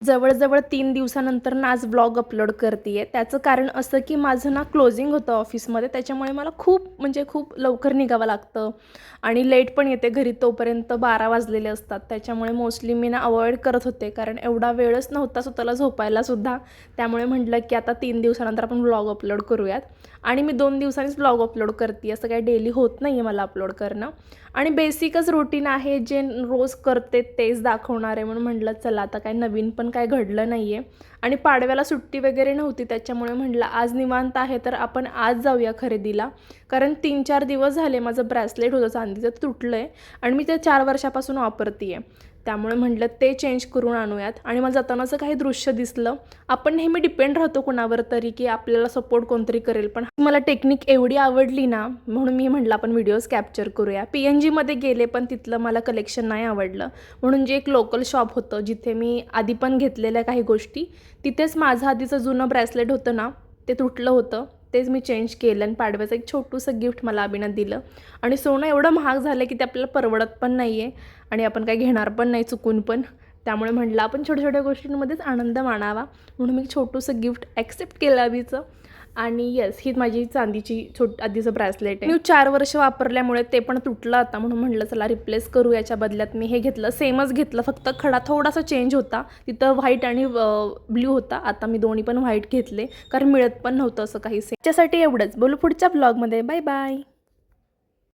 जवळ-जवळ 3 दिवसानंतर ना आज व्लॉग अपलोड करतीये. त्याचं कारण असं की माझं ना क्लोजिंग होतं ऑफिसमध्ये, त्याच्यामुळे मला खूप लवकर निघावं लागतं आणि लेट पण येते घरी, तोपर्यंत 12 वाजलेले असतात. त्याच्यामुळे मोस्टली मी ना अवॉइड करत होते, कारण एवढा वेळच नव्हता स्वतःला झोपायलासुद्धा. त्यामुळे म्हटलं की आता 3 दिवसानंतर आपण व्लॉग अपलोड करूयात आणि मी 2 दिवसांनीच व्लॉग अपलोड करते. असं काही डेली होत नाही आहे मला अपलोड करणं आणि बेसिकच रूटीन आहे, जे रोज करते तेच दाखवणार आहे. म्हणून म्हटलं चला आता काय नवीन पण काय घडलं नाही आहे आणि पाडव्याला सुट्टी वगैरे नव्हती, त्याच्यामुळे म्हटलं आज निवांत आहे तर आपण आज जाऊया खरेदीला. कारण 3-4 दिवस झाले माझं ब्रेसलेट होतं चांदीचं, तुटलं आहे आणि मी ते 4 वर्षापासून वापरते आहे. त्यामुळे म्हटलं ते चेंज करून आणूयात आणि मला जाताना असं काही दृश्य दिसलं. आपण नेहमी डिपेंड राहतो कुणावर तरी की आपल्याला सपोर्ट कोणतरी करेल, पण मला टेक्निक एवढी आवडली ना, म्हणून मी म्हटलं आपण व्हिडिओज कॅप्चर करूया. PNGमध्ये गेले पण तिथलं मला कलेक्शन नाही आवडलं, म्हणून जे एक लोकल शॉप होतं जिथे मी आधी पण घेतलेल्या काही गोष्टी, तिथेच माझं आधीचं जुनं ब्रेसलेट होतं ना, ते तुटलं होतं. तेच मी चेंज केलं आणि पाडव्याचं एक छोटूसं गिफ्ट मला अभिनं दिलं आणि सोनं एवढं महाग झालं की ते आपल्याला परवडत पण नाही आहे आणि आपण काही घेणार पण नाही चुकून पण. त्यामुळे म्हटलं आपण छोट्या-छोट्या गोष्टींमध्येच आनंद मानावा, म्हणून मी छोटूसं गिफ्ट ॲक्सेप्ट केलं अभिचं. आणि येस, ही माझी चांदीची आधीचं ब्रेसलेट आहे. मी 4 वर्ष वापरल्यामुळे ते पण तुटलं आता, म्हणून म्हटलं चला रिप्लेस करू. याच्या बदल्यात मी हे घेतलं, सेमच घेतलं, फक्त खडा थोडासा चेंज होता. तिथं व्हाईट आणि ब्ल्यू होता. आता मी दोन्ही पण व्हाईट घेतले, कारण मिळत पण नव्हतं असं काही सेम. त्याच्यासाठी एवढंच. बोलू पुढच्या ब्लॉगमध्ये. Bye bye.